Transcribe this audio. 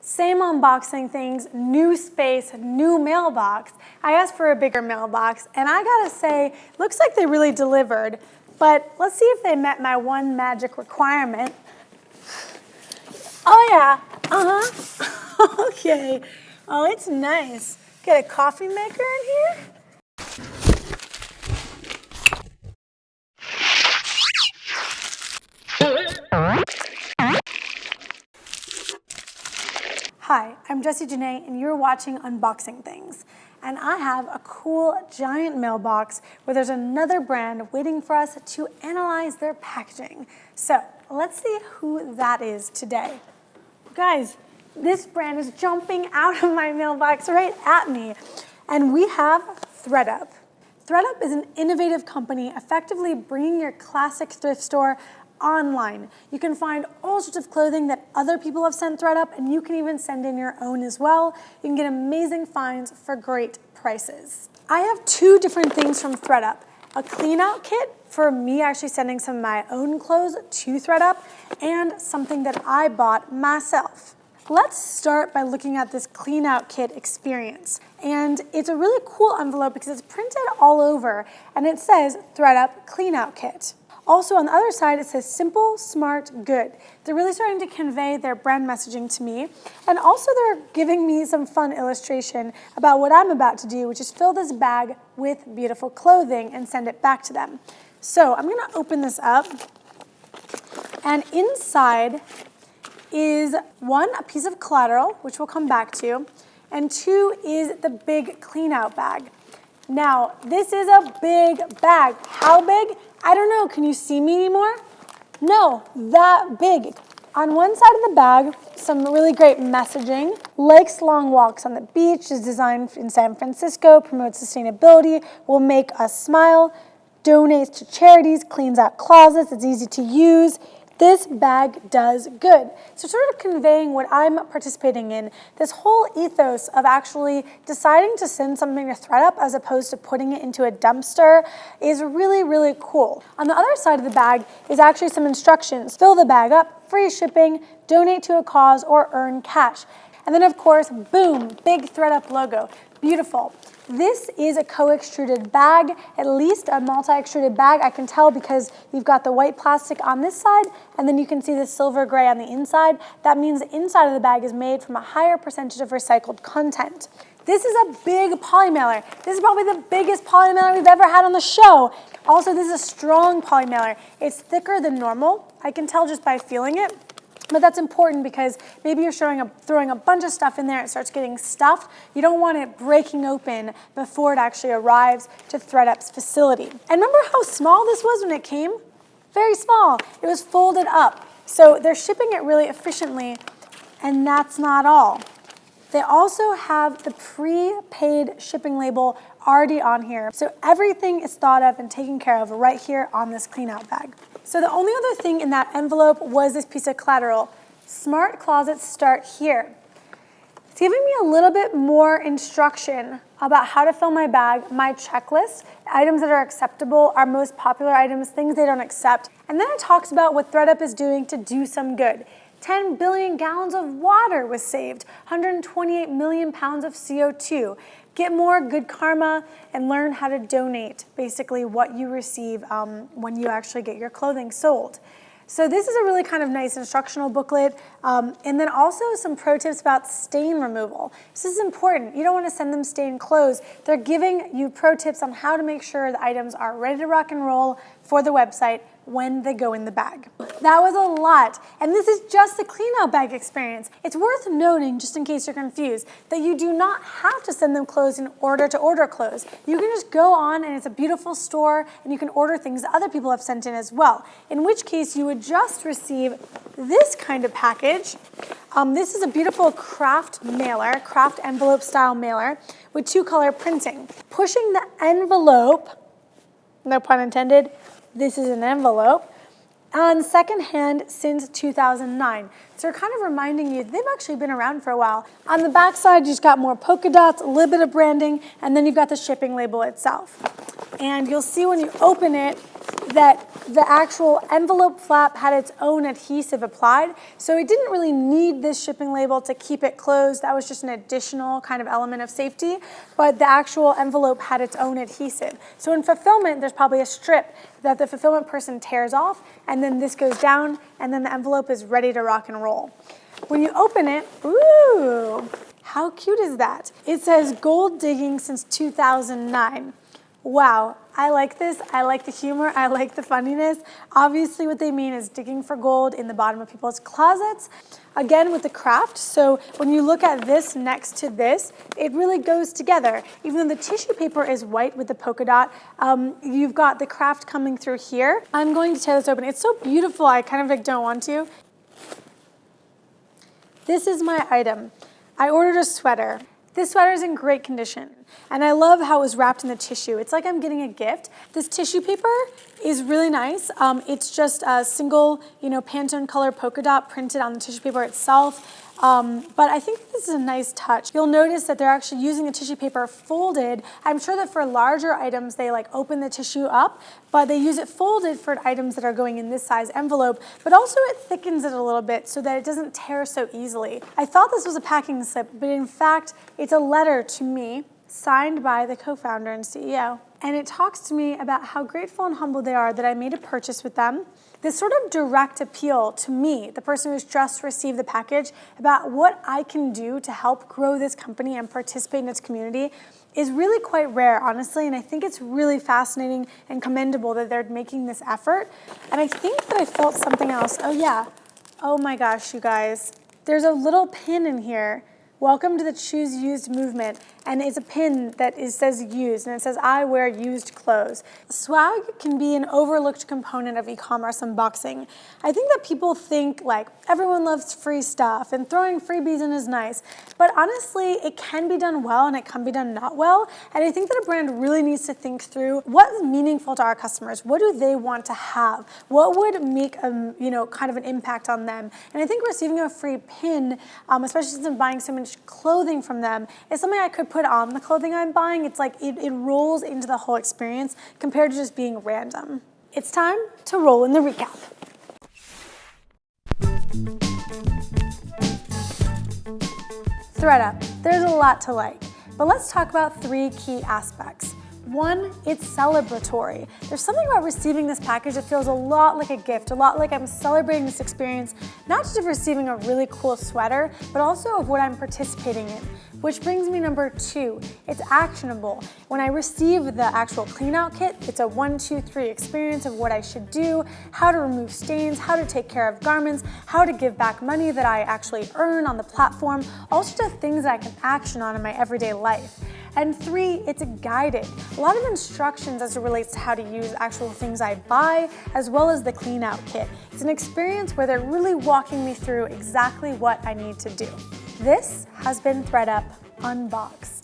Same unboxing things, new space, new mailbox. I asked for a bigger mailbox, and I gotta say, looks like they really delivered, but let's see if they met my one magic requirement. Oh yeah, okay. Oh, it's nice. Get a coffee maker in here? Hi, I'm Jessie Janae, and you're watching Unboxing Things. And I have a cool giant mailbox where there's another brand waiting for us to analyze their packaging. So let's see who that is today. Guys, this brand is jumping out of my mailbox right at me. And we have thredUp. thredUp is an innovative company effectively bringing your classic thrift store online. You can find all sorts of clothing that other people have sent thredUp, and you can even send in your own as well. You can get amazing finds for great prices. I have two different things from thredUp. A clean out kit for me actually sending some of my own clothes to thredUp, and something that I bought myself. Let's start by looking at this clean out kit experience. And it's a really cool envelope because it's printed all over, and it says thredUp clean out kit. Also on the other side, it says simple, smart, good. They're really starting to convey their brand messaging to me. And also they're giving me some fun illustration about what I'm about to do, which is fill this bag with beautiful clothing and send it back to them. So I'm gonna open this up. And inside is one, a piece of collateral, which we'll come back to, and two is the big clean out bag. Now, this is a big bag. How big? I don't know, can you see me anymore? No, that big. On one side of the bag, some really great messaging. Likes long walks on the beach, is designed in San Francisco, promotes sustainability, will make us smile, donates to charities, cleans out closets, it's easy to use. This bag does good. So sort of conveying what I'm participating in, this whole ethos of actually deciding to send something to thredUp as opposed to putting it into a dumpster is really, really cool. On the other side of the bag is actually some instructions. Fill the bag up, free shipping, donate to a cause, or earn cash. And then of course, boom, big thredUp logo. Beautiful. This is a co-extruded bag, at least a multi-extruded bag. I can tell because you've got the white plastic on this side, and then you can see the silver gray on the inside. That means the inside of the bag is made from a higher percentage of recycled content. This is a big poly mailer. This is probably the biggest poly mailer we've ever had on the show. Also, this is a strong poly mailer. It's thicker than normal. I can tell just by feeling it. But that's important because maybe you're throwing a bunch of stuff in there, it starts getting stuffed. You don't want it breaking open before it actually arrives to thredUp's facility. And remember how small this was when it came? Very small. It was folded up. So they're shipping it really efficiently, and that's not all. They also have the prepaid shipping label already on here. So everything is thought of and taken care of right here on this clean out bag. So the only other thing in that envelope was this piece of collateral. Smart closets start here. It's giving me a little bit more instruction about how to fill my bag, my checklist, items that are acceptable, our most popular items, things they don't accept. And then it talks about what thredUp is doing to do some good. 10 billion gallons of water was saved, 128 million pounds of CO2. Get more good karma and learn how to donate, basically what you receive when you actually get your clothing sold. So this is a really kind of nice instructional booklet, and then also some pro tips about stain removal. This is important. You don't want to send them stained clothes. They're giving you pro tips on how to make sure the items are ready to rock and roll for the website when they go in the bag. That was a lot, and this is just the clean out bag experience. It's worth noting, just in case you're confused, that you do not have to send them clothes in order to order clothes. You can just go on, and it's a beautiful store, and you can order things that other people have sent in as well, in which case you would just receive this kind of package. This is a beautiful Kraft mailer, Kraft envelope style mailer with 2-color printing. Pushing the envelope, no pun intended, this is an envelope, on secondhand since 2009. So they're kind of reminding you they've actually been around for a while. On the back side, you just got more polka dots, a little bit of branding, and then you've got the shipping label itself. And you'll see when you open it, that the actual envelope flap had its own adhesive applied, so it didn't really need this shipping label to keep it closed. That was just an additional kind of element of safety, but the actual envelope had its own adhesive. So in fulfillment, there's probably a strip that the fulfillment person tears off, and then this goes down, and then the envelope is ready to rock and roll. When you open it, ooh, how cute is that? It says gold digging since 2009. Wow, I like this. I like the humor. I like the funniness. Obviously what they mean is digging for gold in the bottom of people's closets. Again with the Kraft, so when you look at this next to this, it really goes together. Even though the tissue paper is white with the polka dot, you've got the Kraft coming through here. I'm going to tear this open. It's so beautiful, I kind of like don't want to. This is my item. I ordered a sweater. This sweater is in great condition, and I love how it was wrapped in the tissue. It's like I'm getting a gift. This tissue paper is really nice. It's just a single, Pantone color polka dot printed on the tissue paper itself. But I think this is a nice touch. You'll notice that they're actually using the tissue paper folded. I'm sure that for larger items, they open the tissue up, but they use it folded for items that are going in this size envelope, but also it thickens it a little bit so that it doesn't tear so easily. I thought this was a packing slip, but in fact, it's a letter to me signed by the co-founder and CEO. And it talks to me about how grateful and humble they are that I made a purchase with them. This sort of direct appeal to me, the person who's just received the package, about what I can do to help grow this company and participate in its community is really quite rare, honestly, and I think it's really fascinating and commendable that they're making this effort. And I think that I felt something else. Oh yeah, oh my gosh, you guys. There's a little pin in here. Welcome to the Choose Used movement, and it's a pin that says used, and it says I wear used clothes. Swag can be an overlooked component of e-commerce unboxing. I think that people think everyone loves free stuff and throwing freebies in is nice, but honestly it can be done well and it can be done not well, and I think that a brand really needs to think through what's meaningful to our customers. What do they want to have? What would make kind of an impact on them? And I think receiving a free pin, especially since I'm buying so much clothing from them, is something I could put on the clothing I'm buying. It's like it rolls into the whole experience compared to just being random. It's time to roll in the recap. thredUp, there's a lot to like, but let's talk about 3 key aspects. 1, it's celebratory. There's something about receiving this package that feels a lot like a gift, a lot like I'm celebrating this experience, not just of receiving a really cool sweater, but also of what I'm participating in. Which brings me number 2, it's actionable. When I receive the actual clean out kit, it's a 1, 2, 3 experience of what I should do, how to remove stains, how to take care of garments, how to give back money that I actually earn on the platform, all sorts of things that I can action on in my everyday life. And 3, it's guided. A lot of instructions as it relates to how to use actual things I buy, as well as the clean out kit. It's an experience where they're really walking me through exactly what I need to do. This has been thredUp Unboxed.